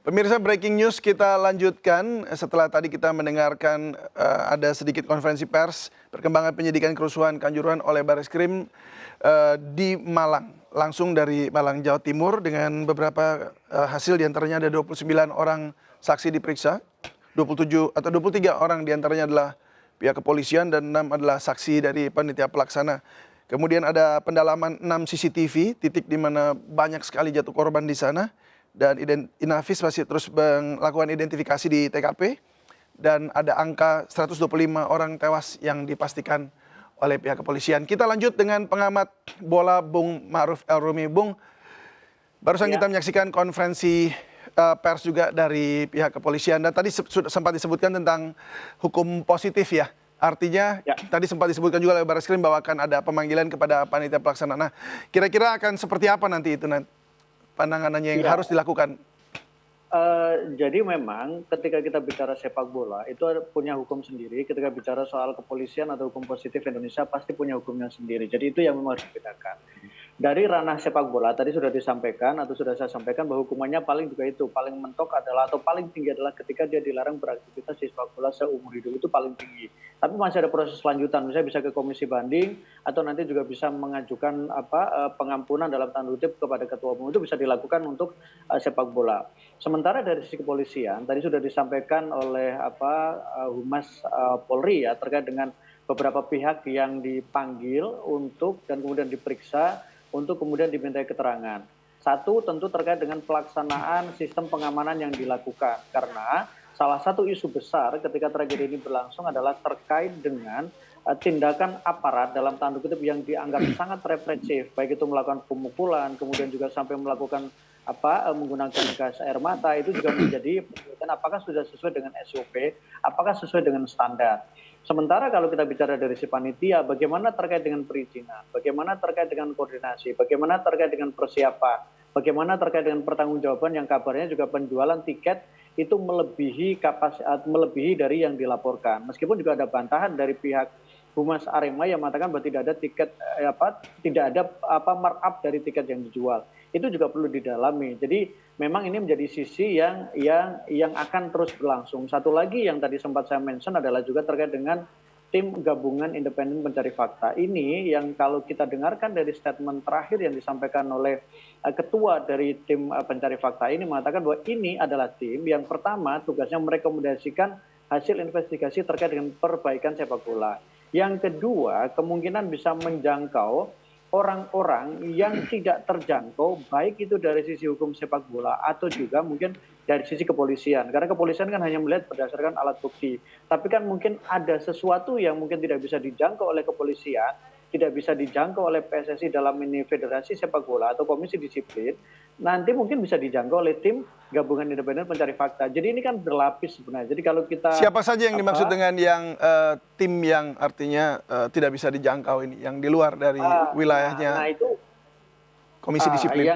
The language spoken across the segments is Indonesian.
Pemirsa, breaking news kita lanjutkan setelah tadi kita mendengarkan ada sedikit konferensi pers perkembangan penyidikan kerusuhan Kanjuruhan oleh Bareskrim di Malang, langsung dari Malang, Jawa Timur dengan beberapa hasil diantaranya ada 29 orang saksi diperiksa, 27 atau 23 orang diantaranya adalah pihak kepolisian dan 6 adalah saksi dari panitia pelaksana. Kemudian ada pendalaman 6 CCTV, titik di mana banyak sekali jatuh korban di sana. Dan Inavis masih terus melakukan identifikasi di TKP. Dan ada angka 125 orang tewas yang dipastikan oleh pihak kepolisian. Kita lanjut dengan pengamat bola Bung Ma'ruf El Rumi. Bung, barusan kita menyaksikan konferensi pers juga dari pihak kepolisian. Dan tadi sempat disebutkan tentang hukum positif ya. Artinya tadi sempat disebutkan juga oleh Bareskrim bahwa akan ada pemanggilan kepada panitia pelaksana. Nah, kira-kira akan seperti apa nanti itu pandangannya yang harus dilakukan? Jadi memang ketika kita bicara sepak bola itu punya hukum sendiri. Ketika bicara soal kepolisian atau hukum positif Indonesia pasti punya hukumnya sendiri. Jadi itu yang memang harus dibedakan. Dari ranah sepak bola tadi sudah disampaikan atau sudah saya sampaikan bahwa hukumannya paling juga itu paling mentok adalah atau paling tinggi adalah ketika dia dilarang beraktivitas di sepak bola seumur hidup, itu paling tinggi. Tapi masih ada proses lanjutan, misalnya bisa ke komisi banding atau nanti juga bisa mengajukan pengampunan dalam tanda kutip kepada ketua umum, itu bisa dilakukan untuk sepak bola. Sementara dari sisi kepolisian tadi sudah disampaikan oleh Humas Polri ya terkait dengan beberapa pihak yang dipanggil untuk dan kemudian diperiksa untuk kemudian dimintai keterangan. Satu tentu terkait dengan pelaksanaan sistem pengamanan yang dilakukan. Karena salah satu isu besar ketika tragedi ini berlangsung adalah terkait dengan tindakan aparat dalam tanda kutip yang dianggap sangat represif. Baik itu melakukan pemukulan, kemudian juga sampai melakukan menggunakan gas air mata, itu juga menjadi apakah sudah sesuai dengan SOP, apakah sesuai dengan standar. Sementara kalau kita bicara dari si panitia, bagaimana terkait dengan perizinan, bagaimana terkait dengan koordinasi, bagaimana terkait dengan persiapan, bagaimana terkait dengan pertanggungjawaban yang kabarnya juga penjualan tiket itu melebihi dari yang dilaporkan. Meskipun juga ada bantahan dari pihak Humas Arema yang mengatakan bahwa tidak ada tiket tidak ada markup dari tiket yang dijual. Itu juga perlu didalami. Jadi memang ini menjadi sisi yang akan terus berlangsung. Satu lagi yang tadi sempat saya mention adalah juga terkait dengan tim gabungan independen pencari fakta. Ini yang kalau kita dengarkan dari statement terakhir yang disampaikan oleh ketua dari tim pencari fakta ini mengatakan bahwa ini adalah tim yang pertama tugasnya merekomendasikan hasil investigasi terkait dengan perbaikan sepak bola. Yang kedua, kemungkinan bisa menjangkau orang-orang yang tidak terjangkau, baik itu dari sisi hukum sepak bola atau juga mungkin dari sisi kepolisian. Karena kepolisian kan hanya melihat berdasarkan alat bukti. Tapi kan mungkin ada sesuatu yang mungkin tidak bisa dijangkau oleh kepolisian, tidak bisa dijangkau oleh PSSI dalam ini Federasi Sepak Bola atau Komisi Disiplin, nanti mungkin bisa dijangkau oleh tim gabungan independen pencari fakta. Jadi ini kan berlapis sebenarnya. Jadi kalau kita siapa saja yang dimaksud dengan yang tim yang artinya tidak bisa dijangkau ini, yang di luar dari wilayahnya itu Komisi Disiplin?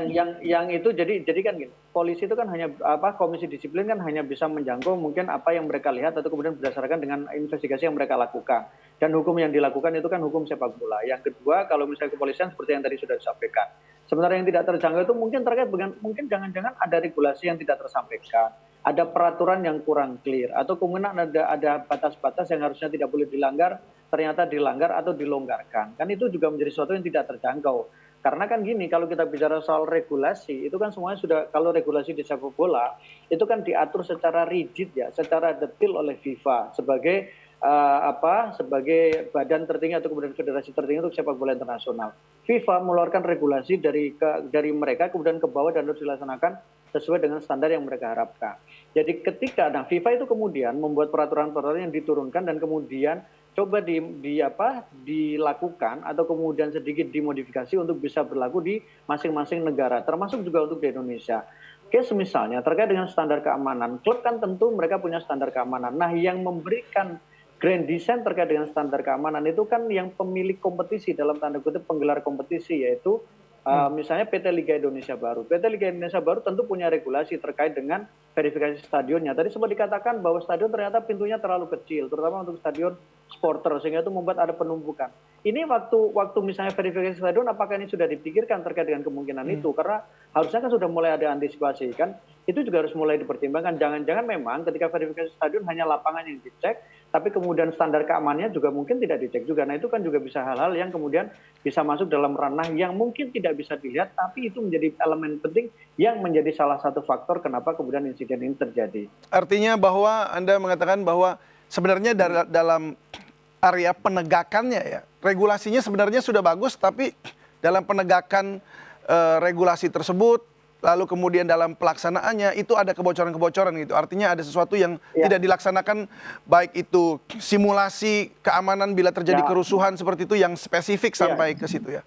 Yang itu jadi kan gini, polisi itu kan hanya Komisi Disiplin kan hanya bisa menjangkau mungkin apa yang mereka lihat atau kemudian berdasarkan dengan investigasi yang mereka lakukan. Dan hukum yang dilakukan itu kan hukum sepak bola. Yang kedua, kalau misalnya kepolisian seperti yang tadi sudah disampaikan. Sementara yang tidak terjangkau itu mungkin terkait dengan mungkin jangan-jangan ada regulasi yang tidak tersampaikan, ada peraturan yang kurang clear, atau kemudian ada batas-batas yang harusnya tidak boleh dilanggar, ternyata dilanggar atau dilonggarkan. Kan itu juga menjadi sesuatu yang tidak terjangkau. Karena kan gini, kalau kita bicara soal regulasi, itu kan semuanya sudah, kalau regulasi di sepak bola, itu kan diatur secara rigid ya, secara detail oleh FIFA sebagai sebagai badan tertinggi atau kemudian federasi tertinggi untuk sepak bola internasional. FIFA mengeluarkan regulasi dari mereka kemudian ke bawah dan harus dilaksanakan sesuai dengan standar yang mereka harapkan. Jadi ketika FIFA itu kemudian membuat peraturan-peraturan yang diturunkan dan kemudian coba dilakukan atau kemudian sedikit dimodifikasi untuk bisa berlaku di masing-masing negara, termasuk juga untuk di Indonesia. Misalnya terkait dengan standar keamanan, klub kan tentu mereka punya standar keamanan. Nah, yang memberikan grand design terkait dengan standar keamanan itu kan yang pemilik kompetisi dalam tanda kutip penggelar kompetisi, yaitu misalnya PT Liga Indonesia Baru. PT Liga Indonesia Baru tentu punya regulasi terkait dengan verifikasi stadionnya. Tadi sempat dikatakan bahwa stadion ternyata pintunya terlalu kecil, terutama untuk stadion supporter sehingga itu membuat ada penumpukan. Ini waktu misalnya verifikasi stadion, apakah ini sudah dipikirkan terkait dengan kemungkinan itu? Karena harusnya kan sudah mulai ada antisipasi kan. Itu juga harus mulai dipertimbangkan. Jangan-jangan memang ketika verifikasi stadion hanya lapangan yang dicek, tapi kemudian standar keamanannya juga mungkin tidak dicek juga. Nah itu kan juga bisa hal-hal yang kemudian bisa masuk dalam ranah yang mungkin tidak bisa dilihat, tapi itu menjadi elemen penting yang menjadi salah satu faktor kenapa kemudian insiden ini terjadi. Artinya bahwa Anda mengatakan bahwa sebenarnya dalam area penegakannya ya, regulasinya sebenarnya sudah bagus, tapi dalam penegakan regulasi tersebut, lalu kemudian dalam pelaksanaannya itu ada kebocoran-kebocoran gitu. Artinya ada sesuatu yang tidak dilaksanakan, baik itu simulasi keamanan bila terjadi kerusuhan seperti itu yang spesifik sampai ke situ ya.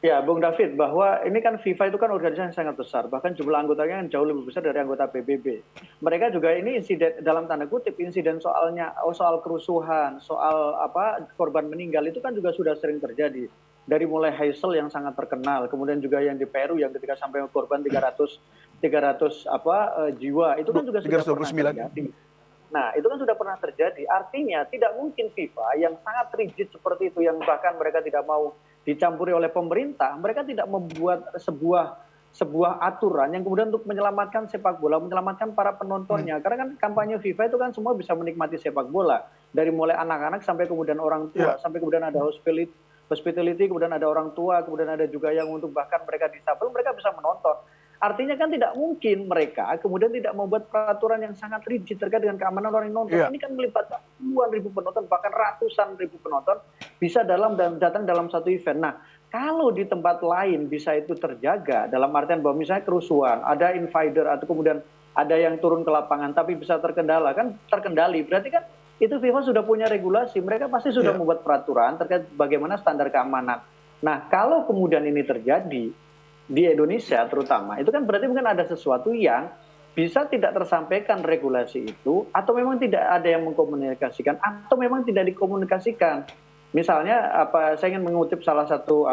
Ya, Bung David, bahwa ini kan FIFA itu kan organisasi yang sangat besar, bahkan jumlah anggotanya yang jauh lebih besar dari anggota PBB. Mereka juga ini insiden dalam tanda kutip insiden soal kerusuhan, soal korban meninggal itu kan juga sudah sering terjadi. Dari mulai Heysel yang sangat terkenal, kemudian juga yang di Peru yang ketika sampai korban 300 jiwa itu kan juga sudah pernah terjadi. Nah, itu kan sudah pernah terjadi. Artinya tidak mungkin FIFA yang sangat rigid seperti itu, yang bahkan mereka tidak mau dicampuri oleh pemerintah, mereka tidak membuat sebuah aturan yang kemudian untuk menyelamatkan sepak bola, menyelamatkan para penontonnya. Karena kan kampanye FIFA itu kan semua bisa menikmati sepak bola. Dari mulai anak-anak sampai kemudian orang tua, sampai kemudian ada hospitality, kemudian ada orang tua, kemudian ada juga yang untuk bahkan mereka disabel, mereka bisa menonton. Artinya kan tidak mungkin mereka kemudian tidak membuat peraturan yang sangat rigid terkait dengan keamanan orang yang nonton. Ini kan melibatkan puluhan ribu penonton, bahkan ratusan ribu penonton bisa datang dalam satu event. Nah, kalau di tempat lain bisa itu terjaga, dalam artian bahwa misalnya kerusuhan, ada invader atau kemudian ada yang turun ke lapangan tapi bisa terkendali, berarti kan itu FIFA sudah punya regulasi, mereka pasti sudah membuat peraturan terkait bagaimana standar keamanan. Nah, kalau kemudian ini terjadi di Indonesia terutama, itu kan berarti mungkin ada sesuatu yang bisa tidak tersampaikan regulasi itu, atau memang tidak ada yang mengkomunikasikan, atau memang tidak dikomunikasikan. Misalnya saya ingin mengutip salah satu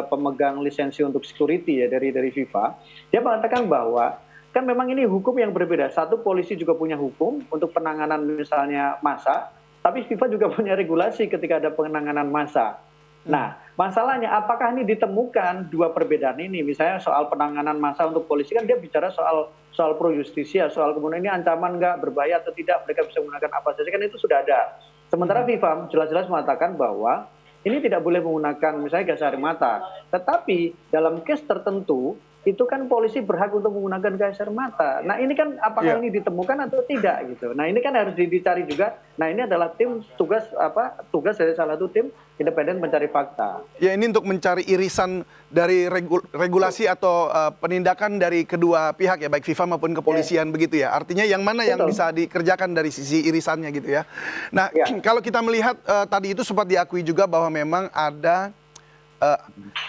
pemegang lisensi untuk security ya dari FIFA, dia mengatakan bahwa kan memang ini hukum yang berbeda. Satu, polisi juga punya hukum untuk penanganan misalnya massa, tapi FIFA juga punya regulasi ketika ada penanganan massa. Nah, masalahnya apakah ini ditemukan dua perbedaan ini? Misalnya soal penanganan massa untuk polisi kan dia bicara soal pro justisia, soal kemudian ini ancaman nggak, berbahaya atau tidak, mereka bisa menggunakan apa saja, kan itu sudah ada. Sementara FIFA jelas-jelas mengatakan bahwa ini tidak boleh menggunakan misalnya gas air mata. Tetapi dalam case tertentu itu kan polisi berhak untuk menggunakan gas air mata. Nah ini kan apakah ini ditemukan atau tidak gitu. Nah ini kan harus dicari juga. Nah ini adalah tugas dari salah satu tim independen mencari fakta. Ya, ini untuk mencari irisan dari regulasi atau penindakan dari kedua pihak ya, baik FIFA maupun kepolisian begitu ya. Artinya yang mana yang bisa dikerjakan dari sisi irisannya gitu ya. Nah, kalau kita melihat tadi itu sempat diakui juga bahwa memang ada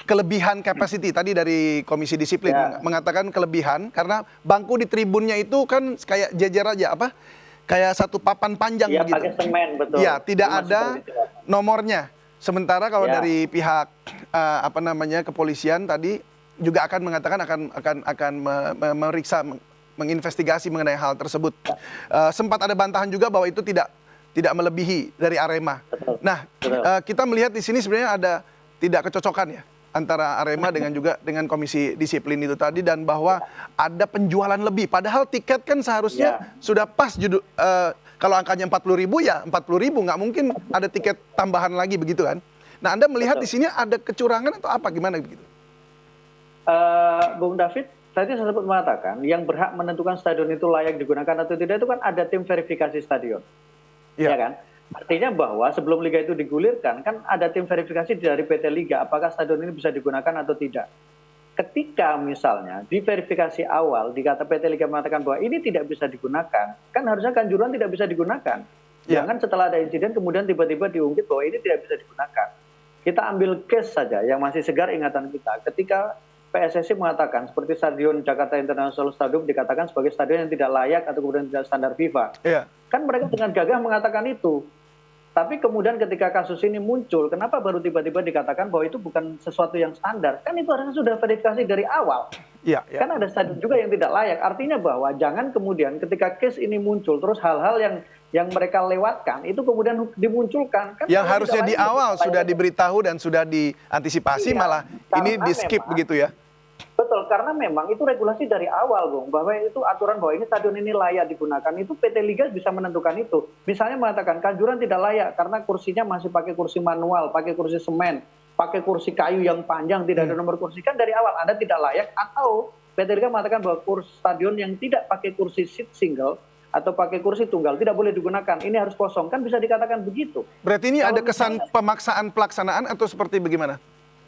kelebihan capacity tadi dari Komisi Disiplin mengatakan kelebihan karena bangku di tribunnya itu kan kayak jejer aja kayak satu papan panjang begitu. Pakai semen, betul. Ya, tidak ada nomornya. Sementara kalau dari pihak kepolisian tadi juga akan mengatakan akan memeriksa, menginvestigasi mengenai hal tersebut. Sempat ada bantahan juga bahwa itu tidak melebihi dari Arema. Betul. Nah, kita melihat di sini sebenarnya ada tidak kecocokan ya antara Arema dengan Komisi Disiplin itu tadi, dan bahwa ada penjualan lebih. Padahal tiket kan seharusnya sudah pas kalau angkanya 40.000 ya 40.000, nggak mungkin ada tiket tambahan lagi begitu kan. Nah, Anda melihat di sini ada kecurangan atau apa, gimana begitu? Bung David, tadi saya sempat mengatakan yang berhak menentukan stadion itu layak digunakan atau tidak itu kan ada tim verifikasi stadion. Ya kan? Artinya bahwa sebelum liga itu digulirkan kan ada tim verifikasi dari PT Liga apakah stadion ini bisa digunakan atau tidak. Ketika misalnya di verifikasi awal dikata PT Liga mengatakan bahwa ini tidak bisa digunakan, kan harusnya Kanjuruhan tidak bisa digunakan. Jangan setelah ada insiden kemudian tiba-tiba diungkit bahwa ini tidak bisa digunakan. Kita ambil case saja yang masih segar ingatan kita. Ketika PSSI mengatakan seperti Stadion Jakarta International Stadium dikatakan sebagai stadion yang tidak layak atau kemudian tidak standar FIFA. Kan mereka dengan gagah mengatakan itu. Tapi kemudian ketika kasus ini muncul, kenapa baru tiba-tiba dikatakan bahwa itu bukan sesuatu yang standar? Kan itu harusnya sudah verifikasi dari awal. Kan ada stadion juga yang tidak layak. Artinya bahwa jangan kemudian ketika case ini muncul, terus hal-hal yang yang mereka lewatkan itu kemudian dimunculkan. Kan Yang kalau harusnya tidak di layak, awal tidak sudah layak. diberitahu dan sudah diantisipasi, Iya, malah ini karena di-skip memang begitu ya? betul, karena memang itu regulasi dari awal, Bung, bahwa itu aturan bahwa ini stadion ini layak digunakan, itu PT Liga bisa menentukan itu. Misalnya mengatakan Kanjuruhan tidak layak karena kursinya masih pakai kursi manual, pakai kursi semen, pakai kursi kayu yang panjang, tidak ada nomor kursi. Kan dari awal Anda tidak layak, atau PT Liga mengatakan bahwa stadion yang tidak pakai kursi seat single atau pakai kursi tunggal tidak boleh digunakan, ini harus kosong. Kan bisa dikatakan begitu. Berarti ini Kalau ada kesan misalnya pemaksaan pelaksanaan atau seperti bagaimana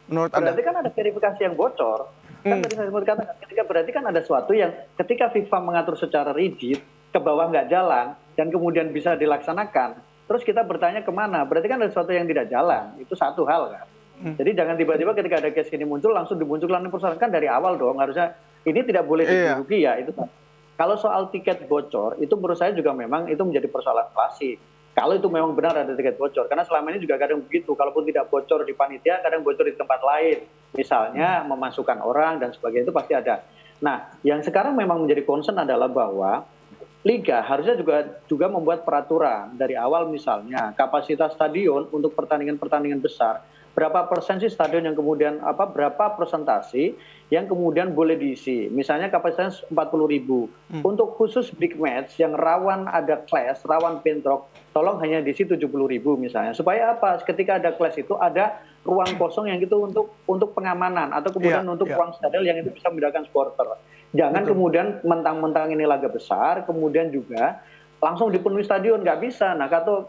menurut Anda? berarti kan ada verifikasi yang bocor. Kan tadi saya sempat katakan, berarti kan ada sesuatu yang ketika FIFA mengatur secara rigid, ke bawah nggak jalan, dan kemudian bisa dilaksanakan, terus kita bertanya kemana, berarti kan ada sesuatu yang tidak jalan, itu satu hal kan. Jadi jangan tiba-tiba ketika ada case ini muncul, langsung dimunculkan persoalan, kan dari awal dong, harusnya ini tidak boleh diduduki ya, itu kan. Kalau soal tiket bocor, itu menurut saya juga memang itu menjadi persoalan klasik. Kalau itu memang benar ada tiket bocor, karena selama ini juga kadang begitu, kalaupun tidak bocor di panitia, kadang bocor di tempat lain. Misalnya memasukkan orang dan sebagainya, itu pasti ada. Nah, yang sekarang memang menjadi concern adalah bahwa Liga harusnya juga membuat peraturan dari awal, misalnya kapasitas stadion untuk pertandingan-pertandingan besar, berapa persen sih stadion yang kemudian berapa persentase yang kemudian boleh diisi. Misalnya kapasitasnya 40.000. Untuk khusus big match yang rawan ada clash, rawan bentrok, tolong hanya diisi 70.000 misalnya. Supaya apa? Ketika ada clash itu ada ruang kosong yang itu untuk pengamanan, atau kemudian untuk ruang stadion yang itu bisa membedakan supporter. Jangan kemudian mentang-mentang ini laga besar, kemudian juga langsung dipenuhi stadion, nggak bisa. Nah, kalau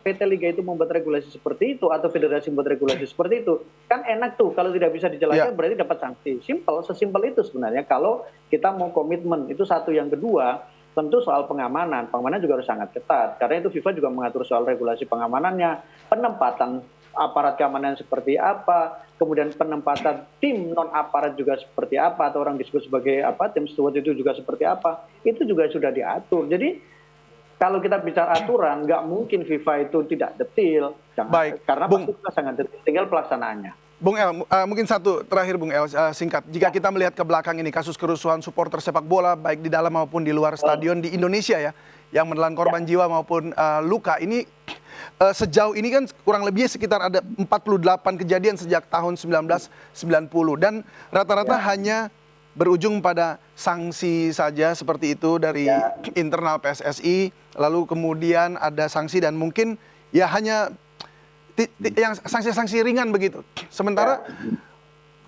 PT Liga itu membuat regulasi seperti itu, atau federasi membuat regulasi seperti itu, kan enak tuh. Kalau tidak bisa dijelaskan berarti dapat sanksi. Sesimpel itu sebenarnya. Kalau kita mau komitmen, itu satu. Yang kedua, tentu soal pengamanan juga harus sangat ketat. Karena itu FIFA juga mengatur soal regulasi pengamanannya, penempatan aparat keamanan seperti apa, kemudian penempatan tim non aparat juga seperti apa, atau orang disebut sebagai tim steward itu juga seperti apa, itu juga sudah diatur. Jadi kalau kita bicara aturan, nggak mungkin FIFA itu tidak detail, karena pasti kita sangat detail, tinggal pelaksanaannya. Bung El, mungkin satu terakhir Bung El, singkat. Jika kita melihat ke belakang ini kasus kerusuhan supporter sepak bola baik di dalam maupun di luar stadion di Indonesia ya, yang menelan korban jiwa maupun luka, ini sejauh ini kan kurang lebih sekitar ada 48 kejadian sejak tahun 1990, dan rata-rata hanya berujung pada sanksi saja seperti itu dari internal PSSI, lalu kemudian ada sanksi dan mungkin ya hanya yang sanksi-sanksi ringan begitu. Sementara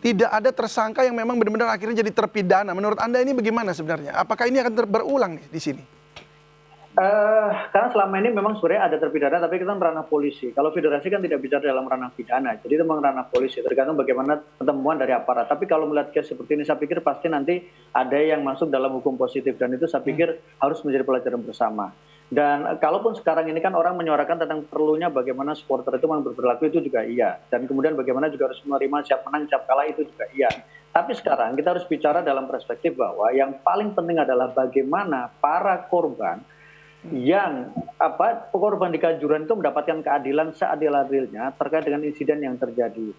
tidak ada tersangka yang memang benar-benar akhirnya jadi terpidana. Menurut Anda ini bagaimana sebenarnya? Apakah ini akan berulang di sini? Karena selama ini memang sebenarnya ada terpidana, tapi kita ranah polisi. Kalau federasi kan tidak bicara dalam ranah pidana, jadi itu memang ranah polisi, tergantung bagaimana temuan dari aparat. Tapi kalau melihat case seperti ini, saya pikir pasti nanti ada yang masuk dalam hukum positif, dan itu saya pikir harus menjadi pelajaran bersama. Dan kalaupun sekarang ini kan orang menyuarakan tentang perlunya bagaimana supporter itu memang berperilaku, itu juga iya. Dan kemudian bagaimana juga harus menerima siap menang, siap kalah, itu juga iya. Tapi sekarang kita harus bicara dalam perspektif bahwa yang paling penting adalah bagaimana para korban yang korban di Kanjuruhan itu mendapatkan keadilan seadil-adilnya terkait dengan insiden yang terjadi.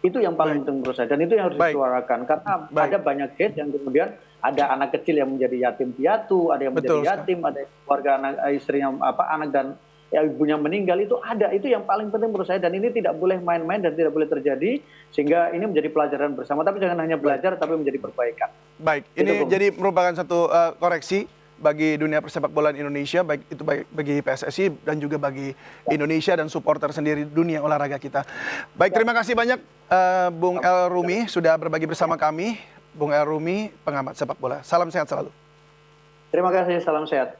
Itu yang paling penting menurut saya, dan itu yang harus disuarakan, karena ada banyak case yang kemudian ada anak kecil yang menjadi yatim piatu, ada yang menjadi yatim, ada keluarga anak istrinya anak dan ibunya meninggal, itu ada. Itu yang paling penting menurut saya, dan ini tidak boleh main-main dan tidak boleh terjadi, sehingga ini menjadi pelajaran bersama. Tapi jangan hanya belajar, tapi menjadi perbaikan. Baik, ini jadi merupakan satu koreksi bagi dunia persepak bolaan Indonesia, baik itu bagi PSSI dan juga bagi Indonesia dan supporter sendiri dunia olahraga kita. Baik, terima kasih banyak Bung El Rumi sudah berbagi bersama kami. Bung El Rumi, pengamat sepak bola. Salam sehat selalu. Terima kasih, salam sehat.